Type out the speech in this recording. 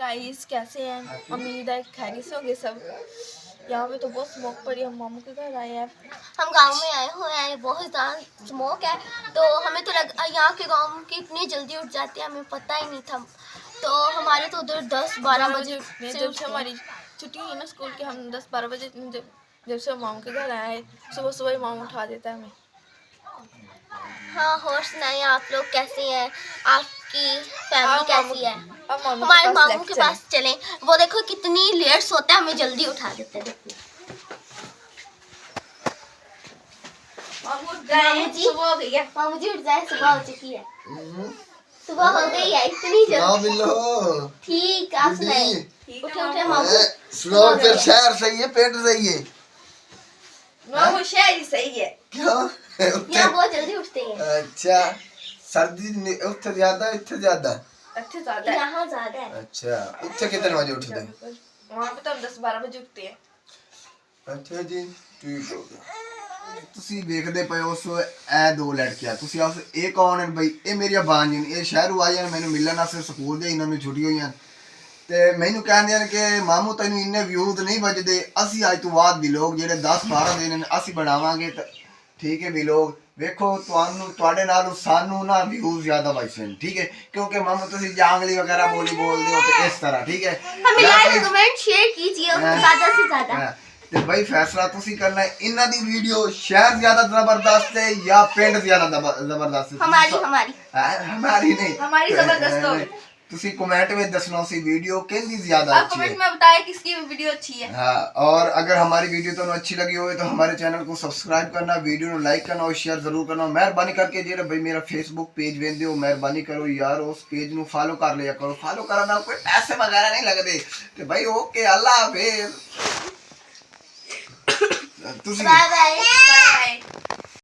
Guys कैसे हैं? उम्मीद है खैरियत से होंगे सब। यहाँ पे तो बहुत स्मोक पड़ी है। हम मामू के घर आए हैं। हम गांव में आए हुए हैं, बहुत ज़्यादा स्मोक है। तो हमें तो यहाँ के गांव की इतनी जल्दी उठ जाती है, हमें पता ही नहीं था। तो हमारे तो उधर 10-12 बजे जब से हमारी छुट्टी हुई ना स्कूल की, हम 10-12 बजे जब से मामू के घर आए, सुबह सुबह मामू उठा देता है हमें। हाँ, और सुनाइए आप लोग कैसे हैं? आपकी फैमिली कैसी है? हमारे मामू के पास चलें। वो देखो कितनी लेट सोते हैं, हमें जल्दी उठा देते हैं। मामू जी सुबह हो गई है। मामू जी उठ जाए, सुबह हो चुकी है। सुबह हो गई है इतनी जल्दी। ठीक, आप सुनाइए। उठे मामू। सुनाओ फिर। शहर सही है, पेट सही है? मामू शहर ही सही है। क्यों? यहाँ बहुत जल्दी उठते हैं। अच्छा, सर्दी उत्थे ज्यादा इत्थे ज्यादा? अच्छे ज्यादा है, यहाँ ज्यादा है। अच्छा, उत्थे कितने बजे उठते हैं? वहाँ पे तो हम 10-12 बजे उठते हैं। अच्छा जी, ठीक हो गया। ਤੁਸੀਂ ਵੇਖਦੇ ਪਏ ਉਸ ਇਹ ਦੋ ਲੜਕੀਆਂ, ਤੁਸੀਂ ਉਸ ਇਹ ਕੌਣ ਹੈ ਬਈ? ਇਹ ਮੇਰੀਆਂ ਬਾਂਝ ਨੇ। ਇਹ ਸ਼ਹਿਰੋਂ ਆਈਆਂ ਮੈਨੂੰ ਮਿਲਣ ਵਾਸਤੇ ਸਕੂਲ ਦੇ, ਇਹਨਾਂ ਨੂੰ ਛੁੱਟੀ ਹੋਈਆਂ ਤੇ ਮੈਨੂੰ ਕਹਿੰਦੇ ਨੇ ਕਿ ਮਾਮੂ ਤੈਨੂੰ ਇੰਨੇ ਵਿਊਜ਼ ਨਹੀਂ ਵੱਜਦੇ, ਅਸੀਂ ਅੱਜ ਤੋਂ ਬਾਅਦ ਵੀ ਲੋਕ ਜਿਹੜੇ 10-12 ਦਿਨ ਅਸੀਂ ਬਣਾਵਾਂਗੇ। ਤਾਂ ਠੀਕ ਹੈ ਵੀ ਲੋਕ ਵੇਖੋ, ਤੁਹਾਨੂੰ ਤੁਹਾਡੇ ਨਾਲੋਂ ਸਾਨੂੰ ਨਾ ਵਿਊਜ਼ ਜ਼ਿਆਦਾ ਵੱਜਦੇ ਨੇ, ਠੀਕ ਹੈ? ਕਿਉਂਕਿ ਮਾਮੂ ਤੁਸੀਂ ਜਾਂਗਲੀ ਵਗੈरह ਬੋਲਦੇ ਹੋ ਤੇ ਇਸ ਤਰ੍ਹਾਂ, ਠੀਕ ਹੈ? हमें लाइक कमेंट शेयर कीजिए ज़्यादा से ज़्यादा। ਤੇ ਬਈ ਫੈਸਲਾ ਤੁਸੀਂ ਕਰਨਾ ਹੈ, ਇਹਨਾਂ ਦੀ ਵੀਡੀਓ ਸ਼ਹਿਰ ਜ਼ਿਆਦਾ ਜ਼ਬਰਦਸਤ ਹੈ ਜਾਂ ਪਿੰਡ ਜ਼ਿਆਦਾ ਜ਼ਬਰਦਸਤ? हमारी नहीं, हमारी जबरदस्त हो। ਤੁਸੀਂ कमेंट में दसना सी वीडियो केंदी ज्यादा अच्छी है। कमेंट में बताएं किसकी वीडियो अच्छी है। हाँ, और अगर हमारी वीडियो तो अच्छी लगी हो तो हमारे चैनल को सब्सक्राइब करना, वीडियो को लाइक करना और शेयर जरूर करना। मेहरबानी करके जेड़ा भाई मेरा फेसबुक पेज वेंदे हो, मेहरबानी करो यार उस पेज नु फॉलो कर लिया करो। फॉलो करना कोई पैसे वगैरह नहीं लगते ते भाई। ओके, अल्लाह हाफिज। Bye bye.